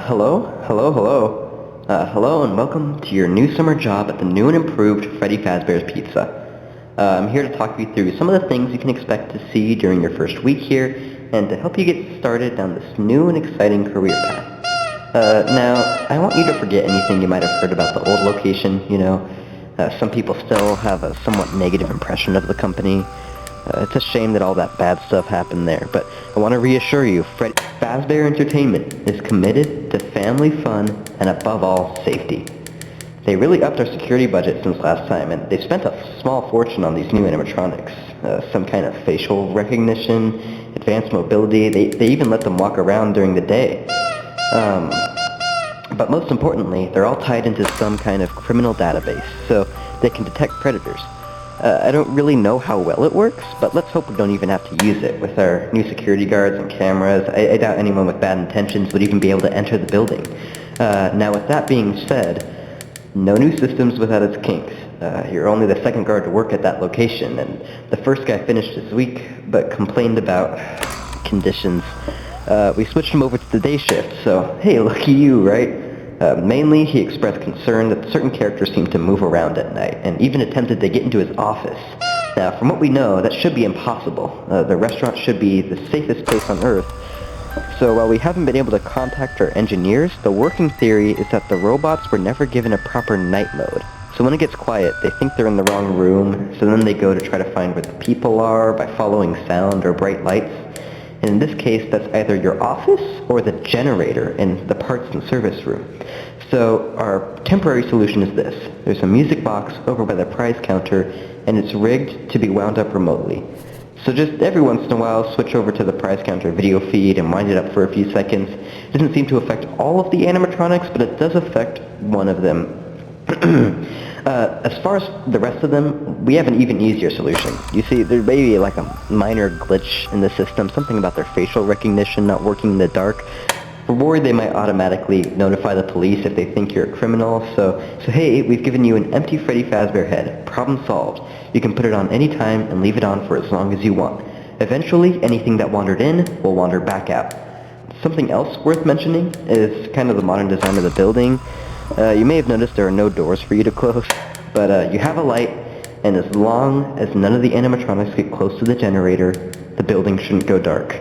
Hello and welcome to your new summer job at the new and improved Freddy Fazbear's Pizza. I'm here to talk you through some of the things you can expect to see during your first week here, and to help you get started down this new and exciting career path. Now, I want you to forget anything you might have heard about the old location, some people still have a somewhat negative impression of the company. It's a shame that all that bad stuff happened there, but I want to reassure you, Freddy Fazbear Entertainment is committed to family fun and above all, safety. They really upped our security budget since last time, and they spent a small fortune on these new animatronics. Some kind of facial recognition, advanced mobility, they even let them walk around during the day. But most importantly, they're all tied into some kind of criminal database, so they can detect predators. I don't really know how well it works, but let's hope we don't even have to use it. With our new security guards and cameras, I doubt anyone with bad intentions would even be able to enter the building. Now with that being said, no new systems without its kinks. You're only the second guard to work at that location, and the first guy finished this week, but complained about conditions. We switched him over to the day shift, so hey, lucky you, right? Mainly, he expressed concern that certain characters seem to move around at night, and even attempted to get into his office. Now, from what we know, that should be impossible. The restaurant should be the safest place on Earth. So while we haven't been able to contact our engineers, the working theory is that the robots were never given a proper night mode. So when it gets quiet, they think they're in the wrong room, so then they go to try to find where the people are by following sound or bright lights. And in this case, that's either your office or the generator in the parts and service room. So our temporary solution is this. There's a music box over by the prize counter, and it's rigged to be wound up remotely. So just every once in a while, switch over to the prize counter video feed and wind it up for a few seconds. It doesn't seem to affect all of the animatronics, but it does affect one of them. As far as the rest of them, we have an even easier solution. You see, there may be like a minor glitch in the system, something about their facial recognition not working in the dark. We're worried they might automatically notify the police if they think you're a criminal, so hey, we've given you an empty Freddy Fazbear head. Problem solved. You can put it on any time and leave it on for as long as you want. Eventually, anything that wandered in will wander back out. Something else worth mentioning is kind of the modern design of the building. You may have noticed there are no doors for you to close, but you have a light, and as long as none of the animatronics get close to the generator, the building shouldn't go dark.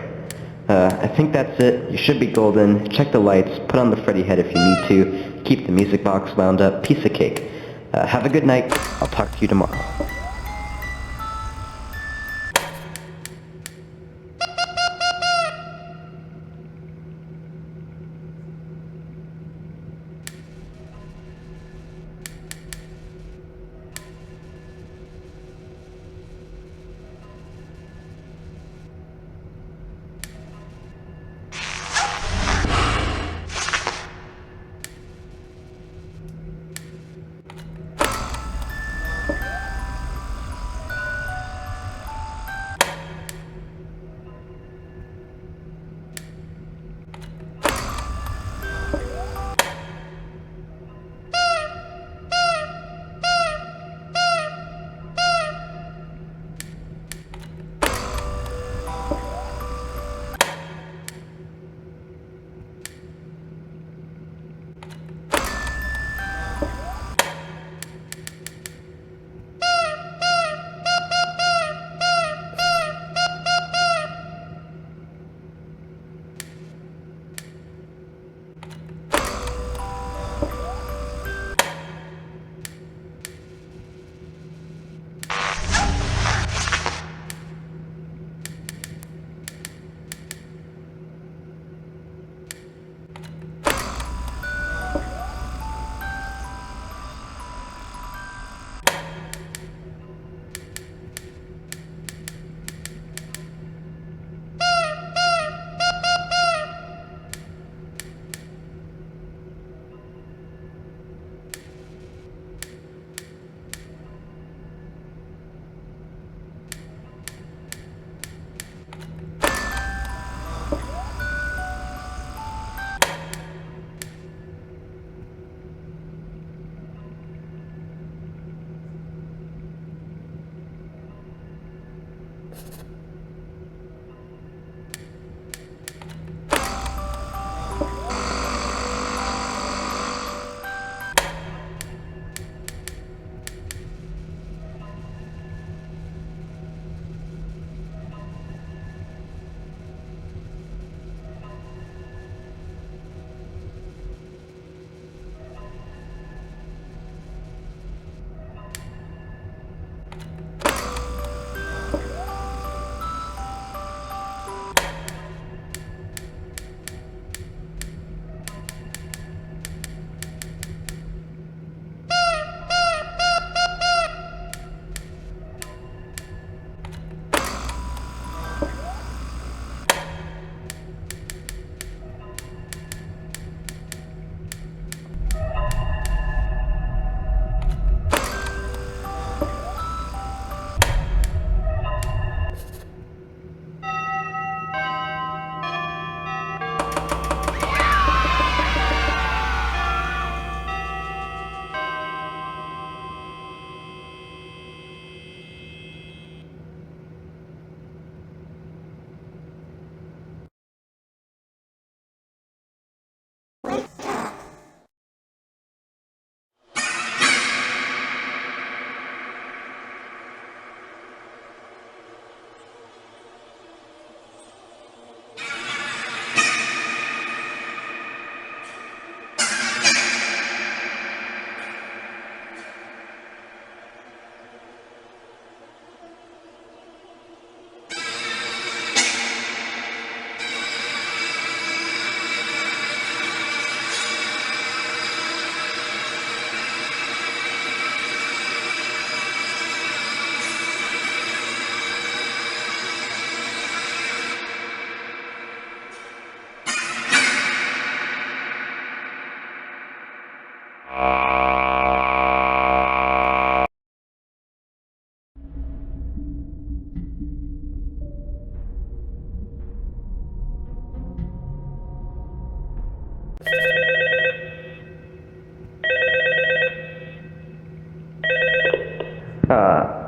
I think that's it. You should be golden. Check the lights, put on the Freddy head if you need to, keep the music box wound up, piece of cake. Have a good night. I'll talk to you tomorrow.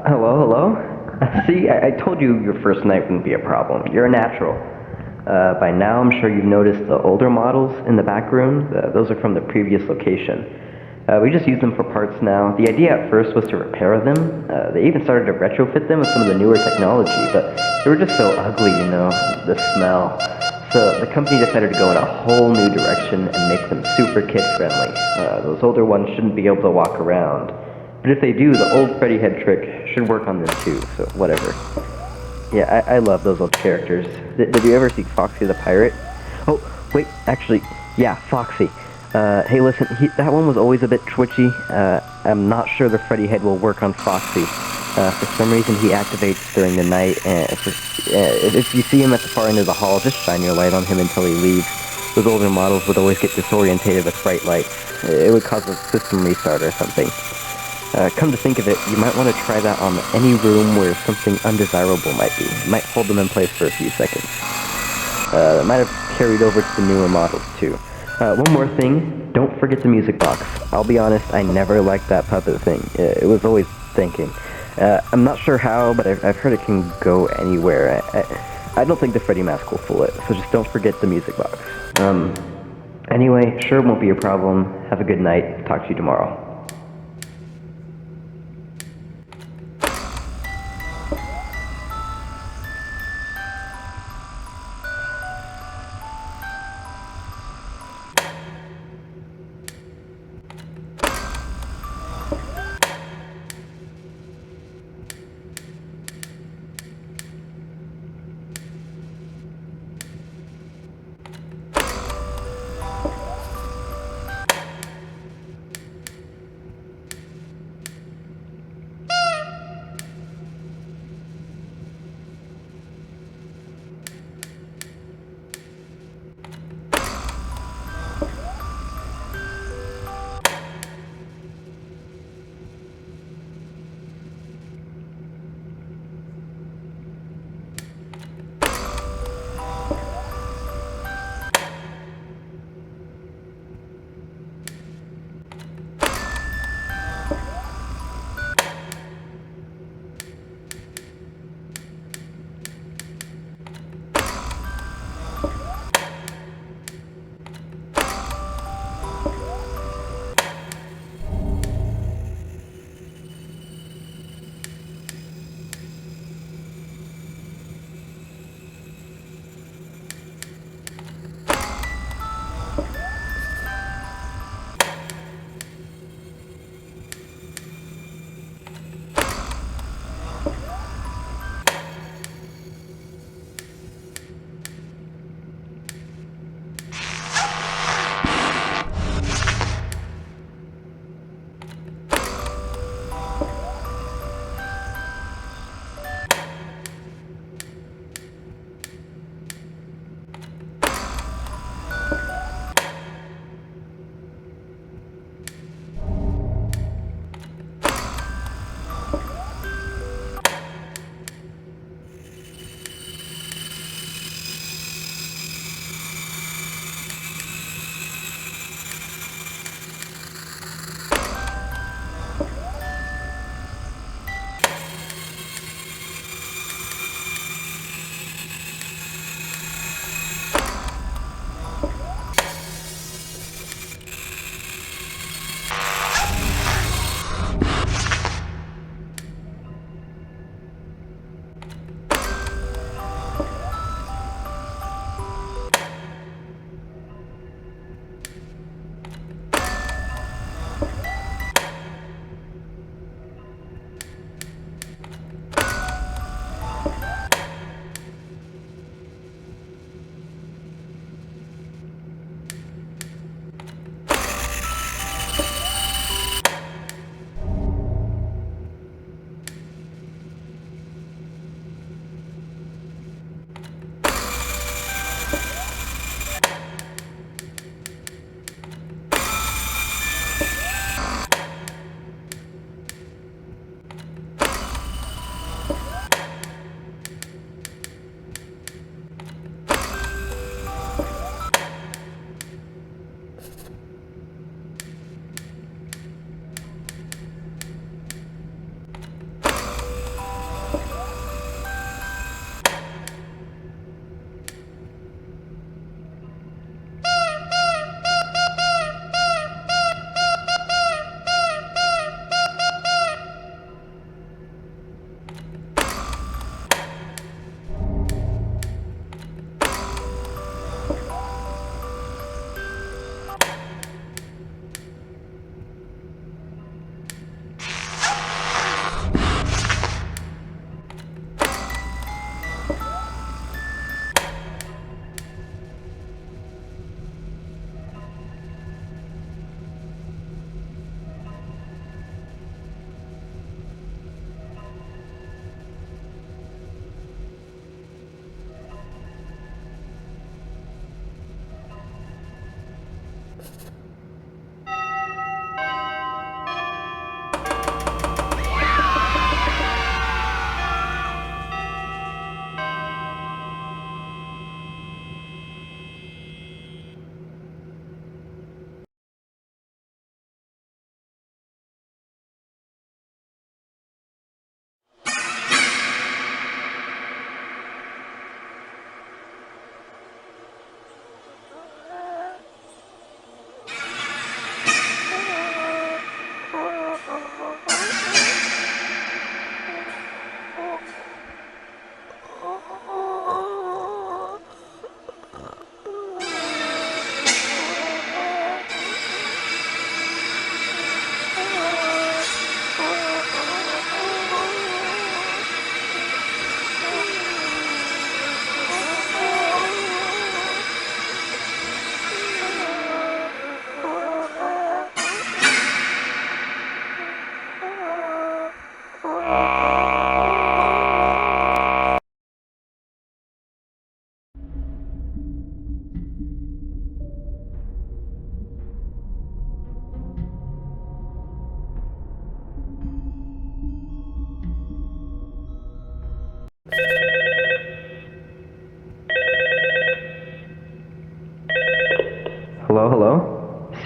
Hello? See, I told you your first night wouldn't be a problem. You're a natural. By now, I'm sure you've noticed the older models in the back room. Those are from the previous location. We just use them for parts now. The idea at first was to repair them. They even started to retrofit them with some of the newer technology, but they were just so ugly, you know, the smell. So the company decided to go in a whole new direction and make them super kid-friendly. Those older ones shouldn't be able to walk around. But if they do, the old Freddy head trick should work on them too, so whatever. Yeah, I love those old characters. Did you ever see Foxy the Pirate? Oh, wait, actually, yeah, Foxy. Hey listen, that one was always a bit twitchy. I'm not sure the Freddy head will work on Foxy. For some reason he activates during the night, and if you see him at the far end of the hall, just shine your light on him until he leaves. Those older models would always get disorientated with bright lights. It would cause a system restart or something. Come to think of it, you might want to try that on any room where something undesirable might be. It might hold them in place for a few seconds. It might have carried over to the newer models too. One more thing, don't forget the music box. I'll be honest, I never liked that puppet thing. It was always thinking. I'm not sure how, but I've heard it can go anywhere. I don't think the Freddy mask will fool it, so just don't forget the music box. Anyway, sure won't be a problem. Have a good night. Talk to you tomorrow.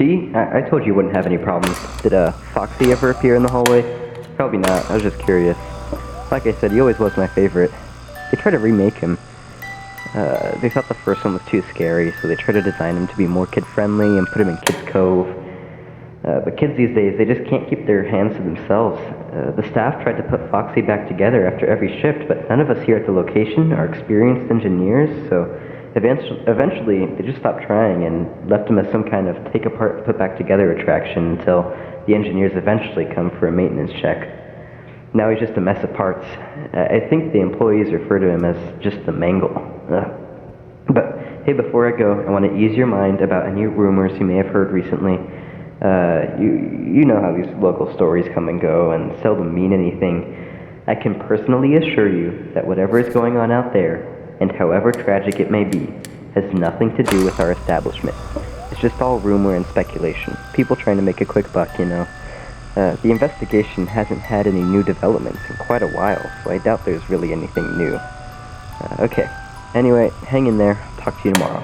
See? I told you wouldn't have any problems. Did, Foxy ever appear in the hallway? Probably not. I was just curious. Like I said, he always was my favorite. They tried to remake him. They thought the first one was too scary, so they tried to design him to be more kid-friendly and put him in Kids Cove. But kids these days, they just can't keep their hands to themselves. The staff tried to put Foxy back together after every shift, but none of us here at the location are experienced engineers, so eventually they just stopped trying and left him as some kind of take-apart, put-back-together attraction until the engineers eventually come for a maintenance check. Now he's just a mess of parts. I think the employees refer to him as just the mangle. But hey, before I go, I want to ease your mind about any rumors you may have heard recently. You know how these local stories come and go and seldom mean anything. I can personally assure you that whatever is going on out there, and however tragic it may be, has nothing to do with our establishment. It's just all rumor and speculation. People trying to make a quick buck, you know. The investigation hasn't had any new developments in quite a while, so I doubt there's really anything new. Okay. Anyway, hang in there. Talk to you tomorrow.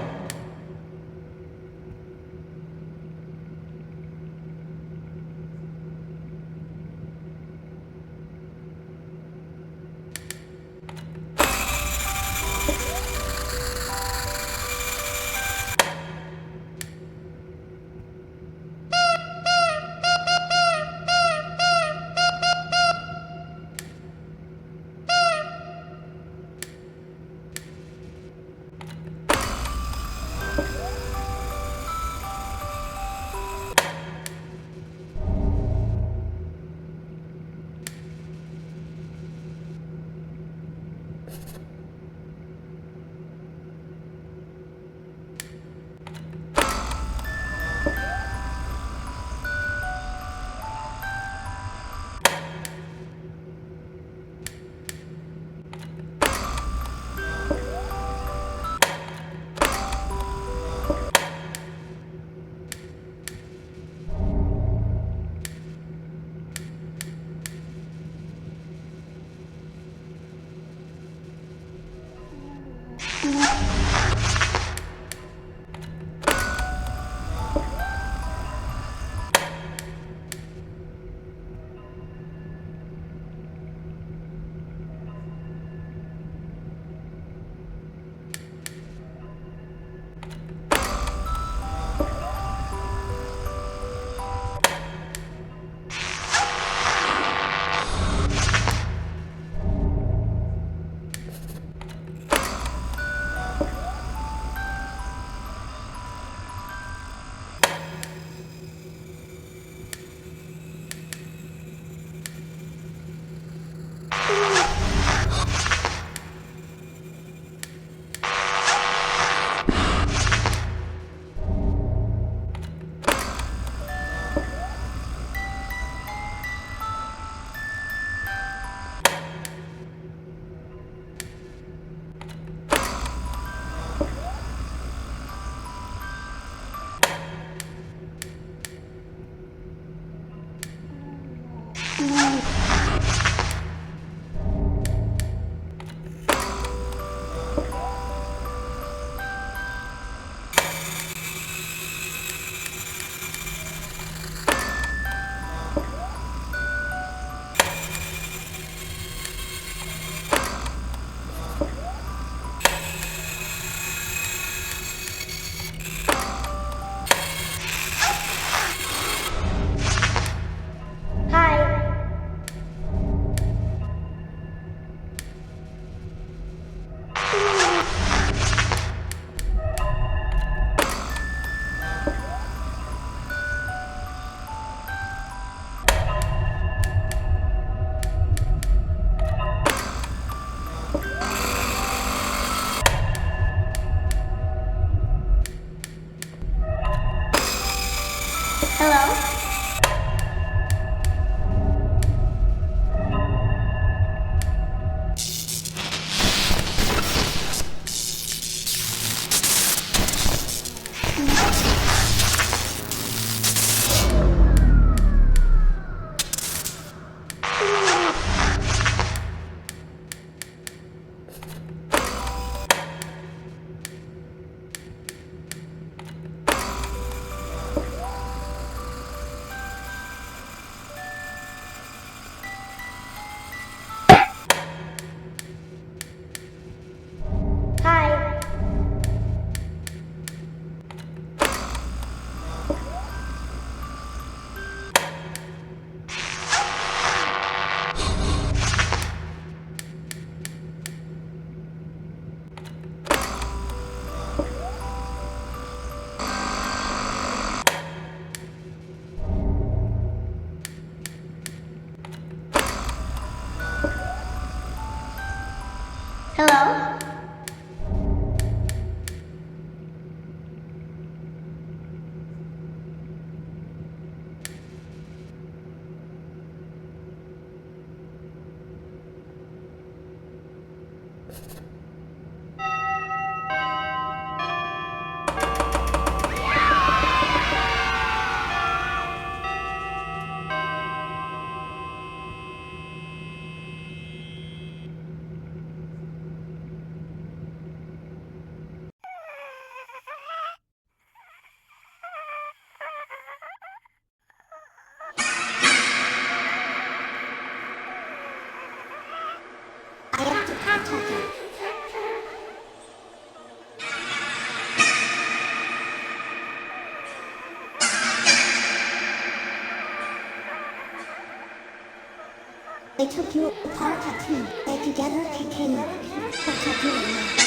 They took you apart at two. They together became what you're doing now.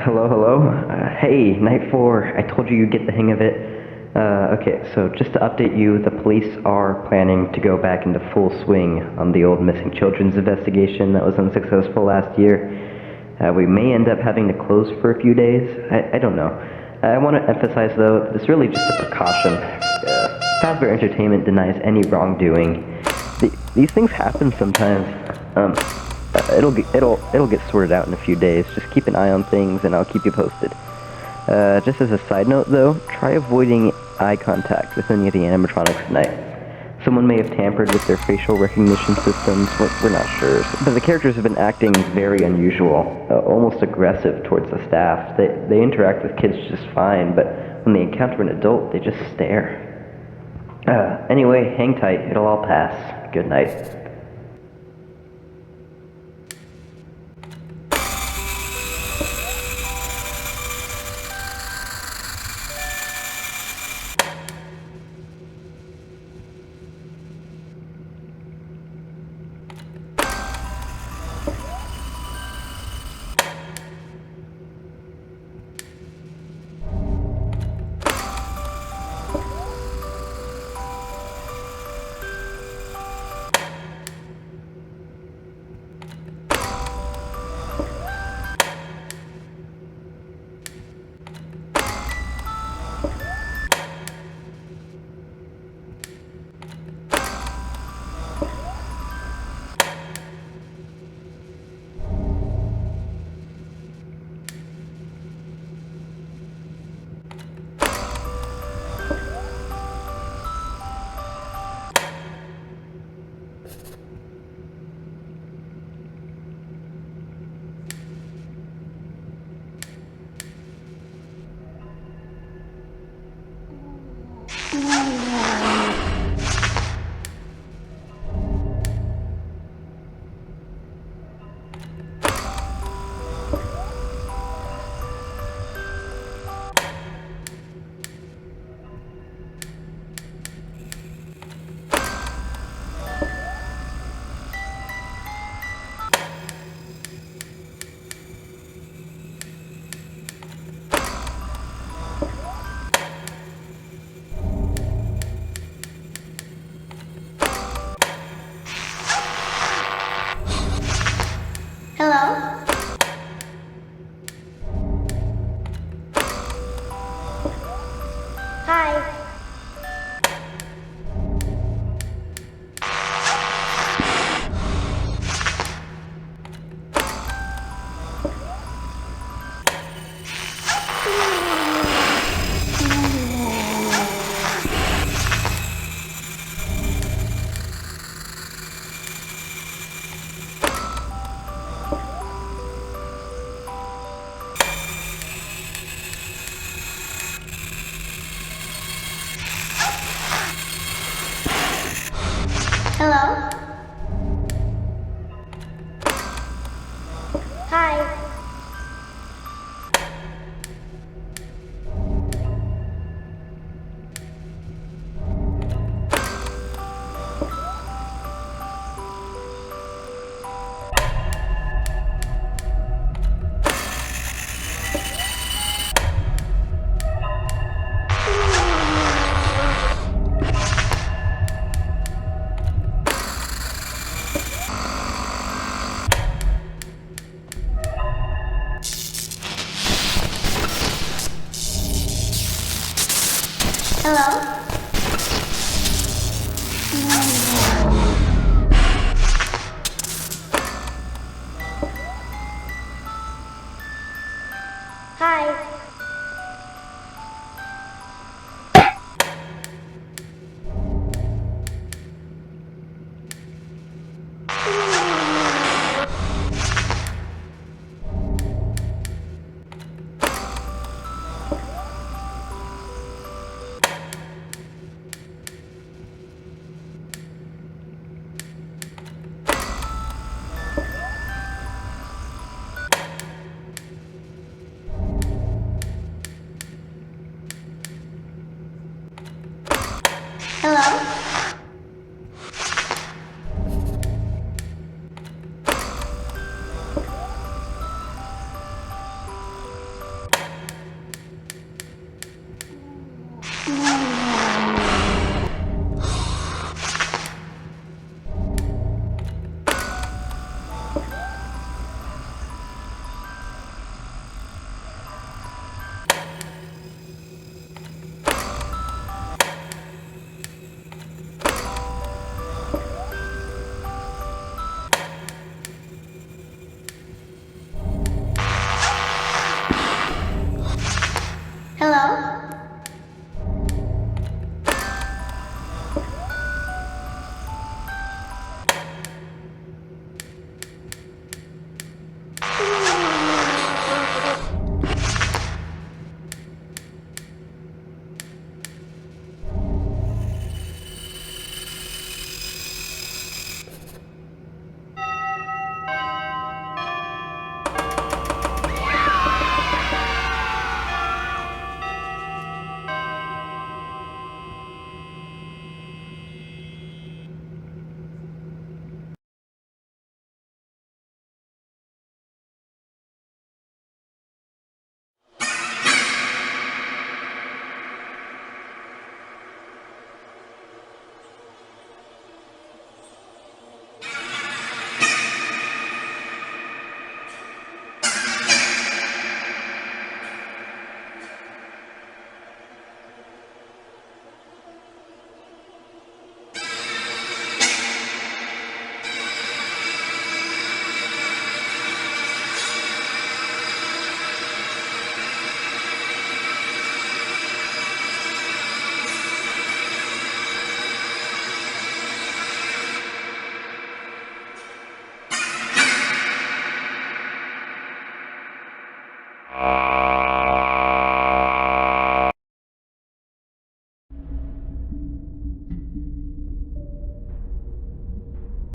Hello? Hey, Night 4, I told you you'd get the hang of it. Okay, so just to update you, the police are planning to go back into full swing on the old missing children's investigation that was unsuccessful last year. We may end up having to close for a few days. I don't know. I want to emphasize, though, that it's really just a precaution. Fazbear Entertainment denies any wrongdoing. These things happen sometimes. It'll get sorted out in a few days. Just keep an eye on things, and I'll keep you posted. Just as a side note, though, try avoiding eye contact with any of the animatronics tonight. Someone may have tampered with their facial recognition systems. We're not sure. But the characters have been acting very unusual, almost aggressive towards the staff. They interact with kids just fine, but when they encounter an adult, they just stare. Anyway, hang tight. It'll all pass. Good night. Hello? Hi. Hello? Hi. Hello? Hi.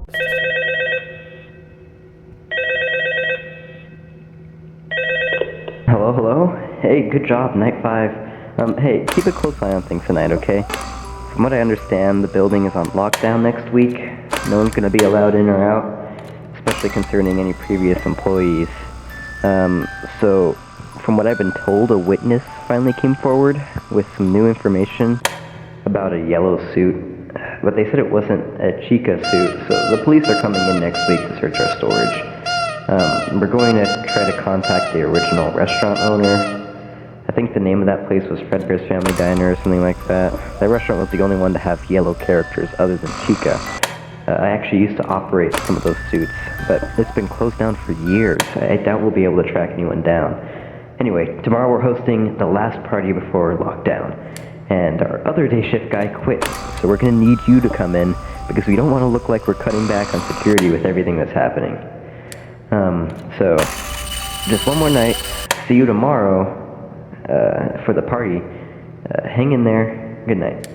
Hello, hello? Hey, good job, Night 5. Hey, keep a close eye on things tonight, okay? From what I understand, the building is on lockdown next week. No one's gonna be allowed in or out, especially concerning any previous employees. So, from what I've been told, a witness finally came forward with some new information about a yellow suit. But they said it wasn't a Chica suit, so the police are coming in next week to search our storage. We're going to try to contact the original restaurant owner. I think the name of that place was Freddy's Family Diner or something like that. That restaurant was the only one to have yellow characters other than Chica. I actually used to operate some of those suits, but it's been closed down for years. I doubt we'll be able to track anyone down. Anyway, tomorrow we're hosting the last party before lockdown, and our other day shift guy quit, so we're gonna need you to come in, because we don't want to look like we're cutting back on security with everything that's happening. So, just one more night. See you tomorrow, for the party. Hang in there. Good night.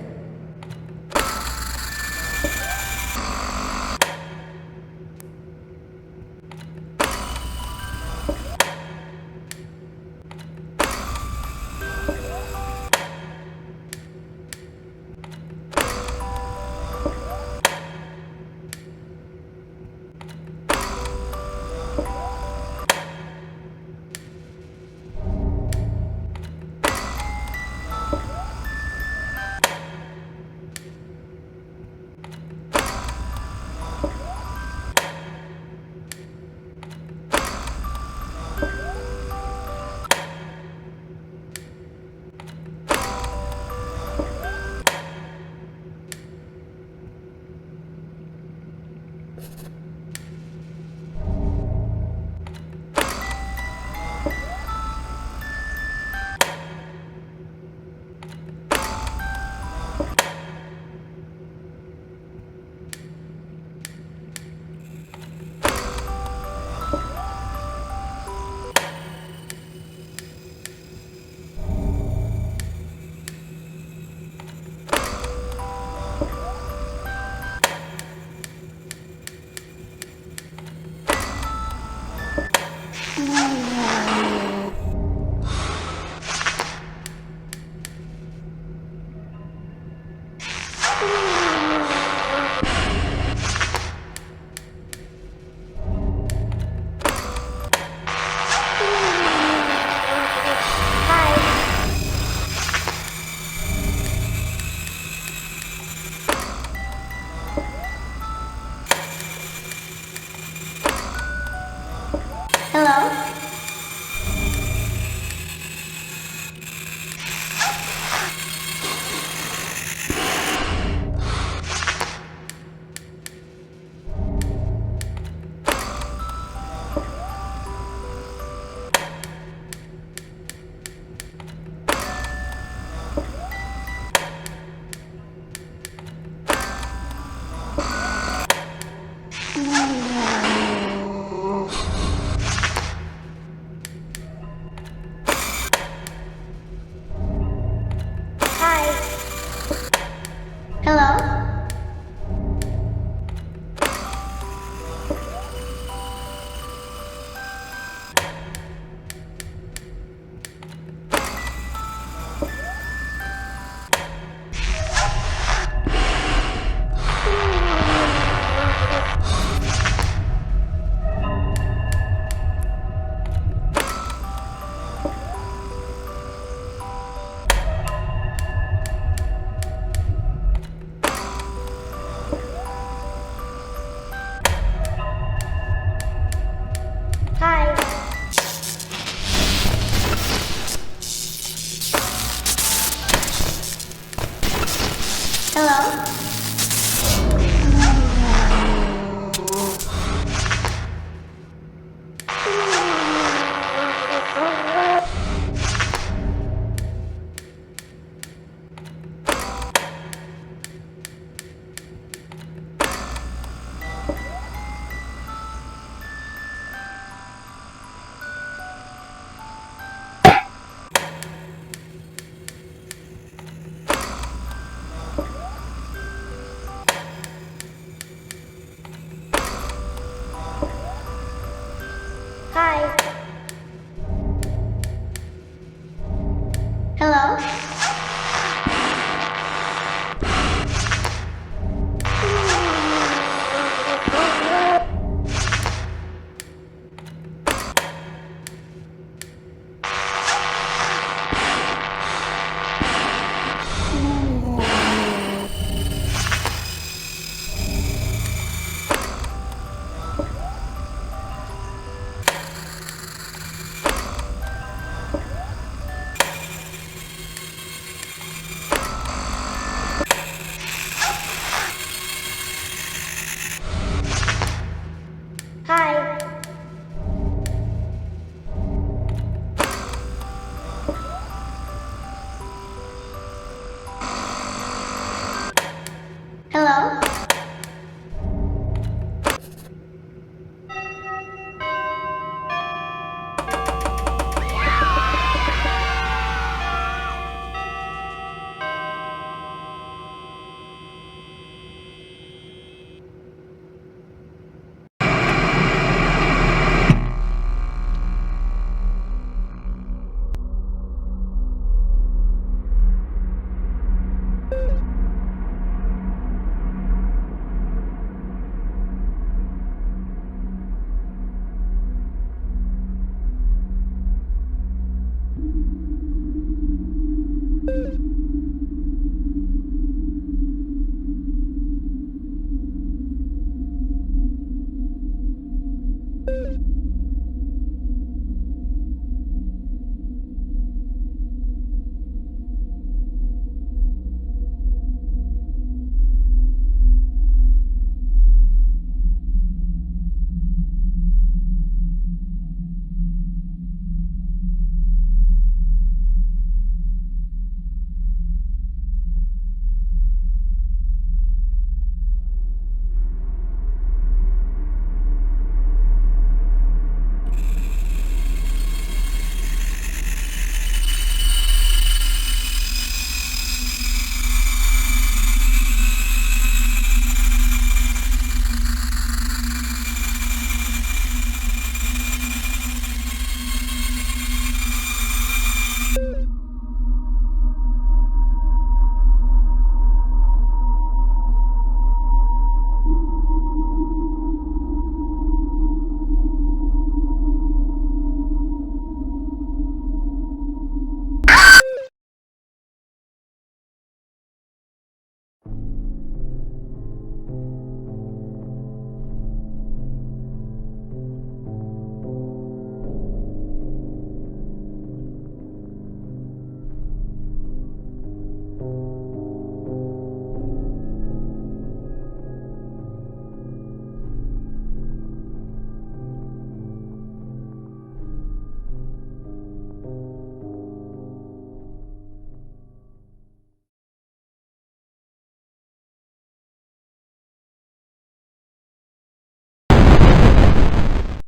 Hello?